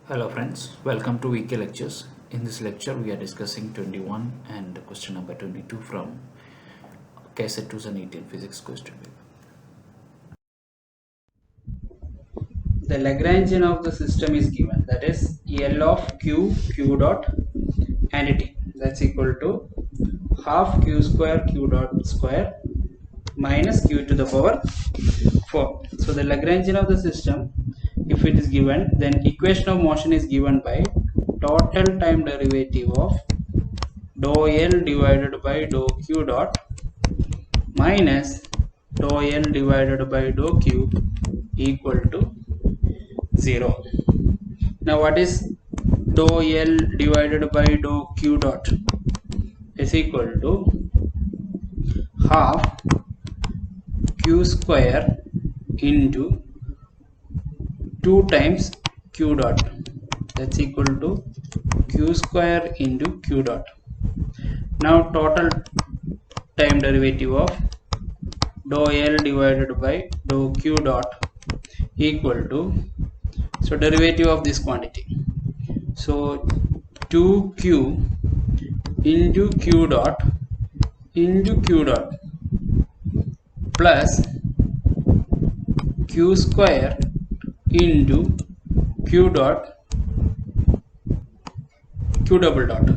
Hello friends, welcome to VK lectures. In this lecture we are discussing 21 and question number 22 from Kset 2018 physics question paper. The Lagrangian of the system is given, that is L of q dot and t, that's equal to half q square q dot square minus q to the power 4. So the Lagrangian of the system, if it is given, then equation of motion is given by total time derivative of dou L divided by dou q dot minus dou L divided by dou q equal to 0. Now what is dou L divided by dou q dot is equal to half q square into 2 times q dot, that's equal to q square into q dot. Now total time derivative of dou L divided by dou q dot equal to, so derivative of this quantity, so 2q into q dot plus q square into q double dot,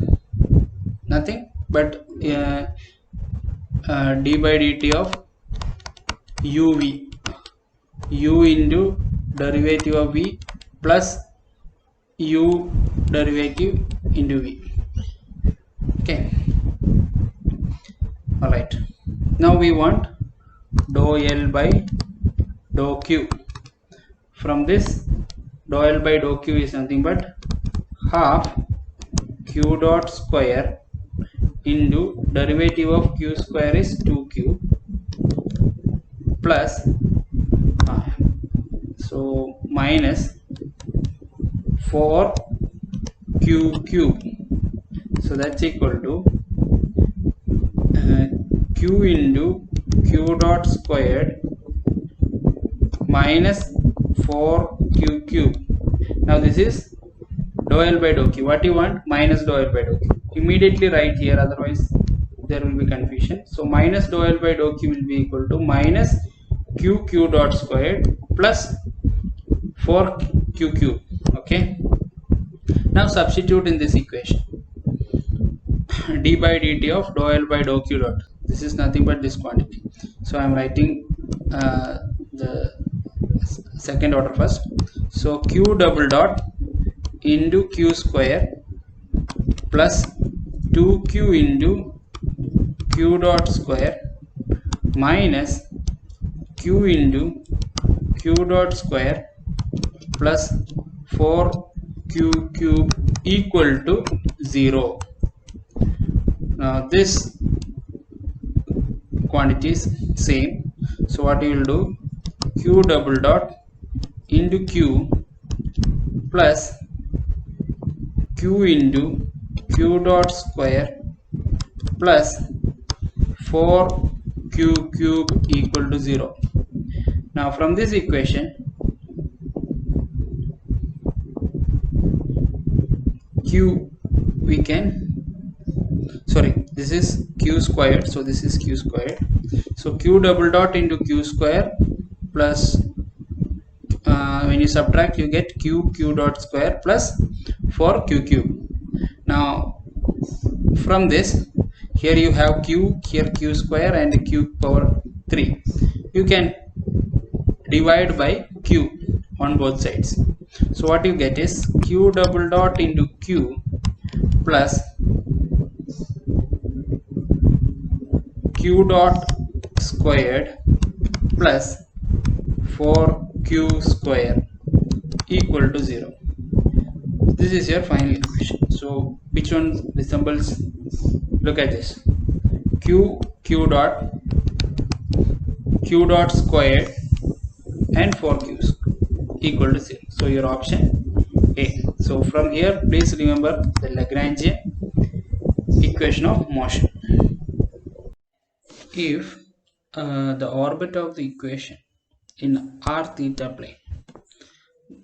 nothing but d by dt of uv, u into derivative of v plus u derivative into v. Okay, all right. Now we want dou L by dou q. From this, dou L by dou q is nothing but half q dot square into derivative of q square is 2q plus so minus 4q cube, so that's equal to q into q dot squared minus 4q cube. Now this is dou L by dou q. What you want? Minus dou L by dou q. Immediately write here, otherwise there will be confusion. So minus dou L by dou q will be equal to minus q dot squared plus 4q cube. Okay, now substitute in this equation d by dt of dou L by dou q dot, this is nothing but this quantity, so I am writing the second order first. So q double dot into q square plus 2q into q dot square minus q into q dot square plus 4q cube equal to 0. Now this quantity is same, so what you will do, q double dot into q plus q into q dot square plus 4q cube equal to 0. Now from this equation, q we can, sorry, this is q squared, so this is q squared, so q double dot into q square plus when you subtract you get q dot square plus 4q cube. Now from this, here you have q, here q square and q power 3, you can divide by q on both sides, so what you get is q double dot into q plus q dot squared plus 4q square equal to 0. This is your final equation. So which one resembles? Look at this, q dot squared and 4q equal to 0. So your option A. So from here, please remember the Lagrangian equation of motion. If the orbit of the equation in r theta plane,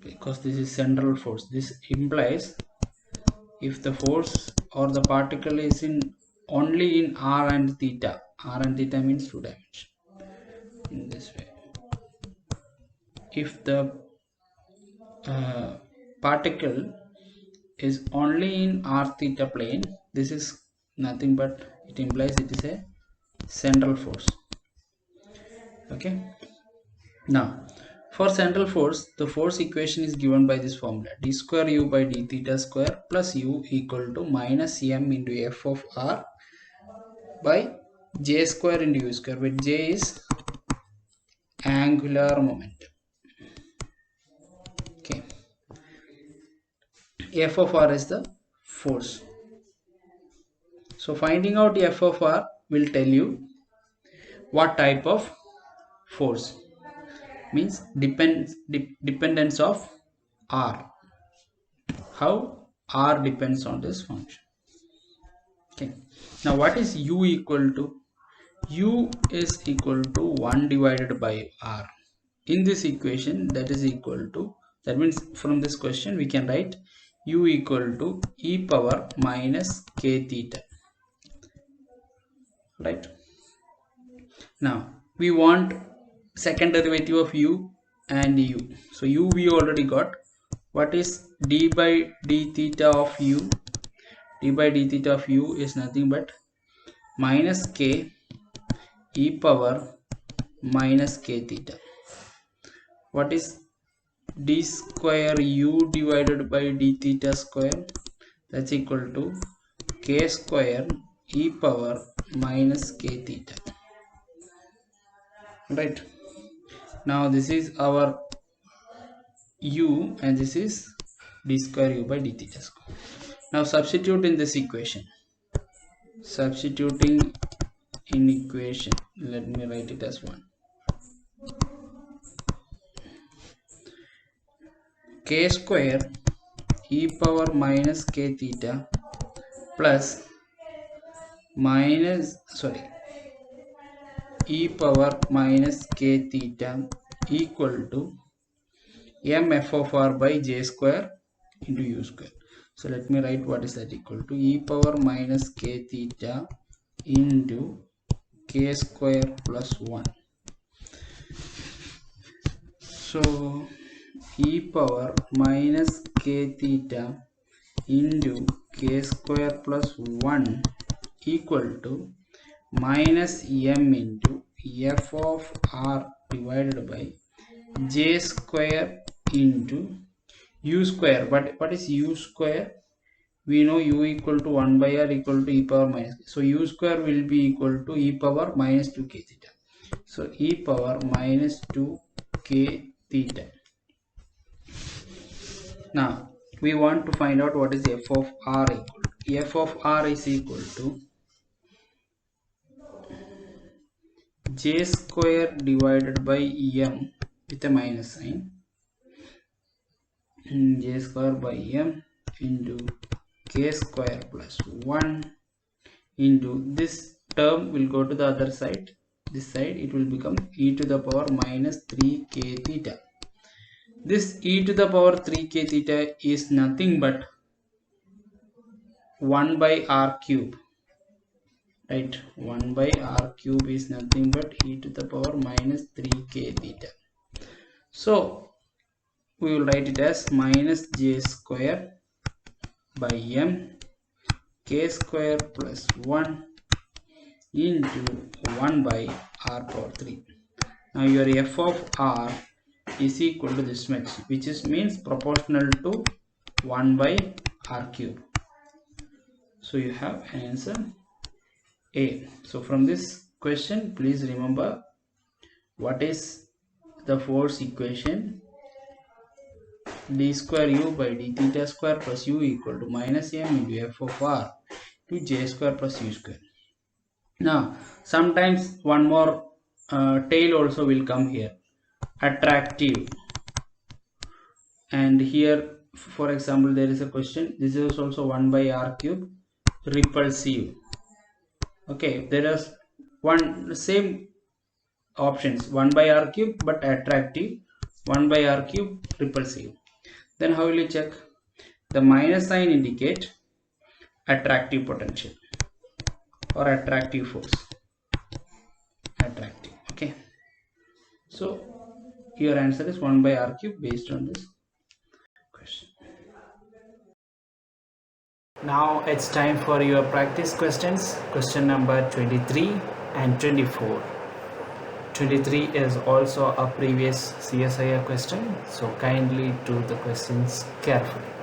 because this is central force. This implies if the force or the particle is in only in r and theta. R and theta means 2 dimension. In this way, if the particle is only in r theta plane, this is nothing but it implies it is a central force. Okay, now for central force, the force equation is given by this formula: d square u by d theta square plus u equal to minus m into f of r by j square into u square, where j is angular momentum. Okay, f of r is the force. So finding out f of r will tell you what type of force, means dependence of r, how r depends on this function. Okay, now what is u equal to? U is equal to 1 divided by r. In this equation, that is equal to, that means from this question we can write u equal to e power minus k theta, right? Now we want second derivative of u and u. So u we already got. What is d by d theta of u? D by d theta of u is nothing but minus k e power minus k theta. What is d square u divided by d theta square? That's equal to k square e power minus k theta, right? Now this is our u and this is d square u by d theta square. Now substitute in this equation. Substituting in equation, let me write it as 1. K square e power minus k theta plus e power minus k theta equal to m f of r by j square into u square. So let me write what is that equal to: e power minus k theta into k square plus 1. So e power minus k theta into k square plus 1 equal to minus m into f of r divided by j square into u square. But what is u square? We know u equal to 1 by r equal to e power minus k. So u square will be equal to e power minus 2k theta. So e power minus 2k theta. Now we want to find out what is f of r equal to. F of r is equal to j square divided by m with a minus sign, j square by m into k square plus 1 into this term will go to the other side. This side it will become e to the power minus 3k theta. This e to the power 3k theta is nothing but 1 by r cube, right? 1 by r cube is nothing but e to the power minus 3k theta. So we will write it as minus j square by m k square plus 1 into 1 by r power 3. Now your f of r is equal to this much, which is means proportional to 1 by r cube. So you have an answer A. So from this question, please remember what is the force equation: d square u by d theta square plus u equal to minus m into f of r to j square plus u square. Now sometimes one more tail also will come here, attractive. And here for example there is a question, this is also 1 by r cube, repulsive. Okay, there is one same options, 1 by r cube but attractive, 1 by r cube repulsive. Then how will you check? The minus sign indicate attractive potential or attractive force. Attractive. Okay. So your answer is 1 by r cube based on this question. Now it's time for your practice questions. Question number 23 and 24. 23 is also a previous CSIR question, so kindly do the questions carefully.